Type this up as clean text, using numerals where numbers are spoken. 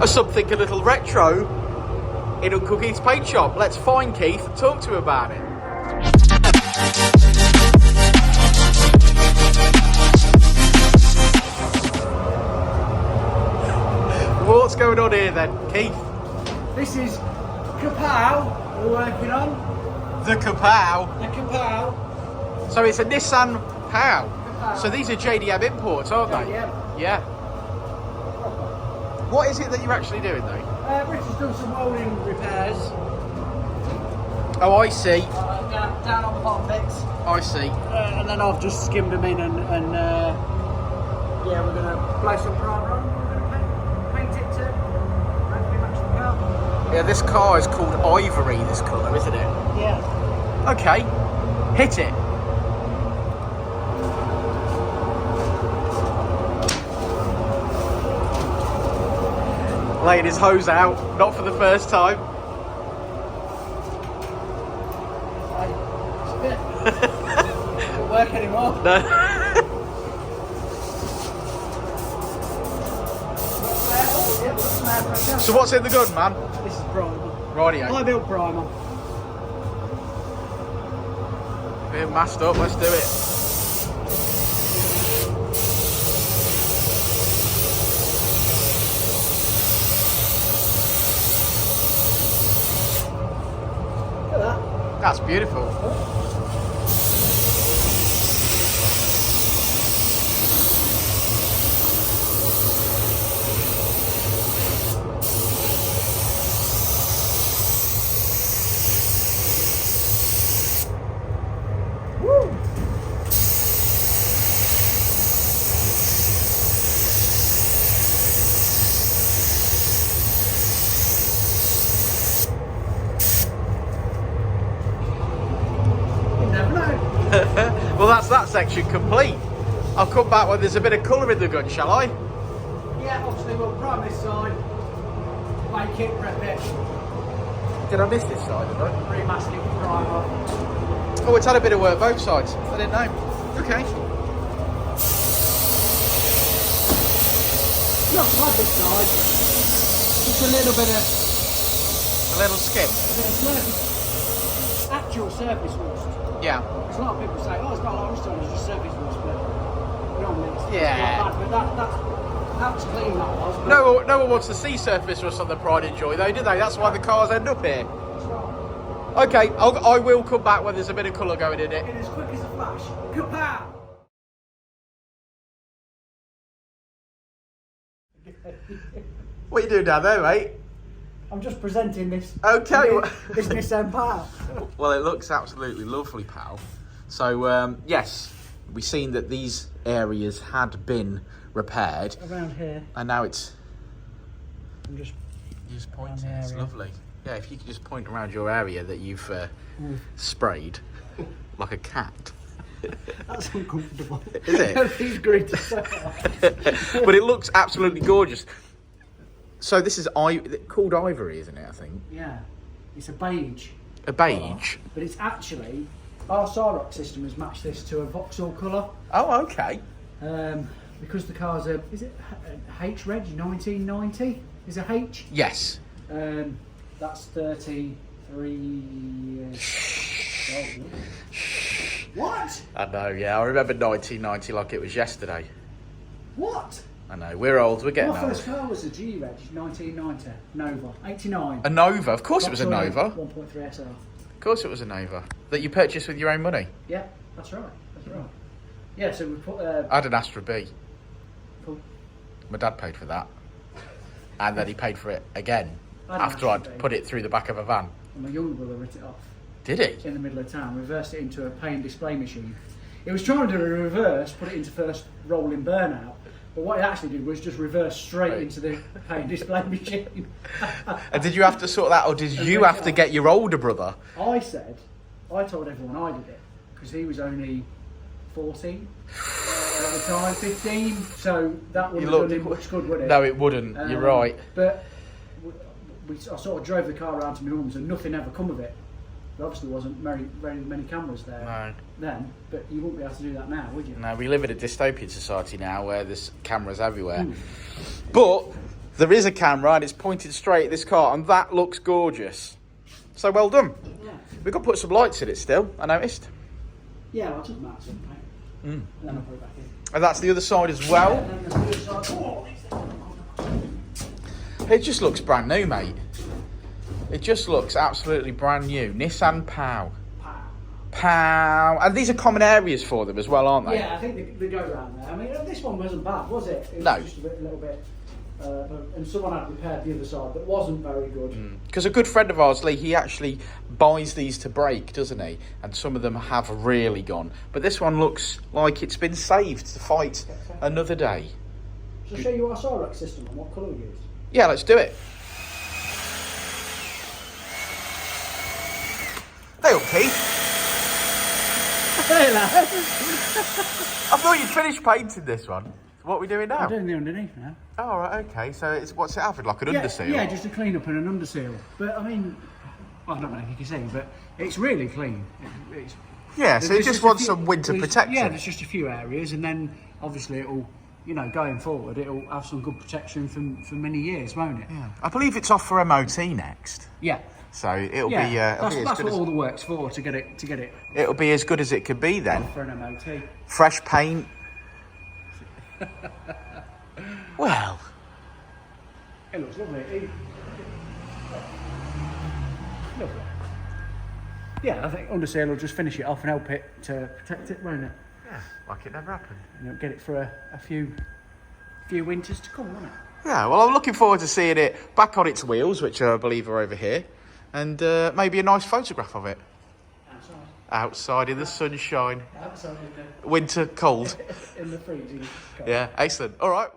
something a little retro in Uncle Keith's paint shop. Let's find Keith and talk to him about it. What's going on here then, Keith? This is Pao we're working on. The Pao? The Pao. So it's a Nissan Pao. So these are JDM imports, aren't they? Yeah. What is it that you're actually doing though? Rich has done some welding repairs. Oh, I see. Down on the bottom bits. I see. And then I've just skimmed them in and yeah, we're going to blow some primer on. We're going to paint it to hopefully match the car. Yeah, this car is called Ivory, this colour, isn't it? Yeah. Okay, hit it. Laying his hose out, not for the first time. Doesn't work anymore. No. So what's in the gun, man? This is primer. Rightio. I built primer. Being masked up, let's do it. Look at that. That's beautiful. Well, that's that section complete. I'll come back when there's a bit of colour in the gun, shall I? Yeah, obviously we'll prime this side, make it, prep it, Did I miss this side, did I? remask it with primer. Oh, it's had a bit of work both sides. I didn't know. Okay. Not bad this side, just a little bit of... A little skim. surface, actual surface rust. Yeah. Because a lot of people say, oh, it's not a lot of rust on it, it's just surface rust, but you know, it's Yeah. not bad, but that's clean, that was. But No one wants to see surface rust on the Pride and Joy, though, do they? That's why the cars end up here. it's not. Okay, I will come back when there's a bit of colour going in it. In as quick as a flash. Kapow! What are you doing down there, mate? I'm just presenting this. Okay. This Nissan Pao. Well, it looks absolutely lovely, pal. So, yes, we've seen that these areas had been repaired. Around here. And now it's... I'm just... You just point Around it, the it's area. lovely. Yeah, if you could just point around your area that you've sprayed, like a cat. That's uncomfortable. Is it? These great so But it looks absolutely gorgeous. So this is called Ivory, isn't it, I think? Yeah. It's a beige. A beige? But it's actually... Our Cyrox system has matched this to a Vauxhall colour. Oh, okay. Because the car's a... Is it a H-Reg 1990? Is it H? Yes. That's 33 years old. What? I know, yeah. I remember 1990 like it was yesterday. What? I know, we're old, we're getting My old. first car was a G-Reg 1990 Nova 89. A Nova, of course it was a Nova. 1.3 SR. Of course it was a Nova. That you purchased with your own money. Yeah, that's right. That's right. Yeah, so we put. I had an Astra B. Cool. My dad paid for that. And then he paid for it again I had an after Astra I'd B. put it through the back of a van. And my younger brother ripped it off Did he? in the middle of town, reversed it into a paint display machine. It was trying to do a reverse, put it into first rolling burnout. But what it actually did was just reverse straight into the paint display machine. And did you have to sort that, or did you have to get your older brother? I told everyone I did it, because he was only 14 at the time, 15, so that wouldn't have done him much good, would it? No, it wouldn't, you're right. But I sort of drove the car around to my mum's and nothing ever come of it. There obviously wasn't very many cameras there then, but you wouldn't be able to do that now, would you? No, we live in a dystopian society now where there's cameras everywhere. But there is a camera and it's pointed straight at this car, and that looks gorgeous. So well done. Yeah. We've got to put some lights in it still, I noticed. Yeah, I took them out some paint. And then I'll put it back in. And that's the other side as well. And then there's the other side. It just looks brand new, mate. It just looks absolutely brand new. Nissan Pao. Pao. And these are common areas for them as well, aren't they? Yeah, I think they go around there. I mean, this one wasn't bad, was it? It was No. just a little bit. And someone had repaired the other side that wasn't very good. Because a good friend of ours, Lee, he actually buys these to break, doesn't he? And some of them have really gone. But this one looks like it's been saved to fight another day. Shall I show you our Cyrex system and what colour we used? Yeah, let's do it. Hey up, Keith. Hey, lad. I thought you'd finished painting this one. What are we doing now? I'm doing the underneath now. Oh, right, okay. So it's what's it having? Like an underseal? Yeah, just a clean up and an underseal. But I mean, well, I don't know if you can see, but it's really clean. It's, Yeah, so it there's just a wants few- some winter there's- protection. Yeah, there's just a few areas, and then obviously it'll, you know, going forward, it'll have some good protection for many years, won't it? Yeah. I believe it's off for MOT next. Yeah. So it'll Yeah, be. It'll that's be as what good as, all the work's for, to get it it'll be as good as it could be then. for an MOT. Fresh paint. Well, It looks lovely. Lovely. Yeah, I think underseal will just finish it off and help it to protect it, won't it? yeah, like it never happened. And it'll get it for a few winters to come, won't it? Yeah, well, I'm looking forward to seeing it back on its wheels, which I believe are over here, and maybe a nice photograph of it. Outside in the sunshine. Outside Winter cold. in the freezing. Yeah, excellent. All right.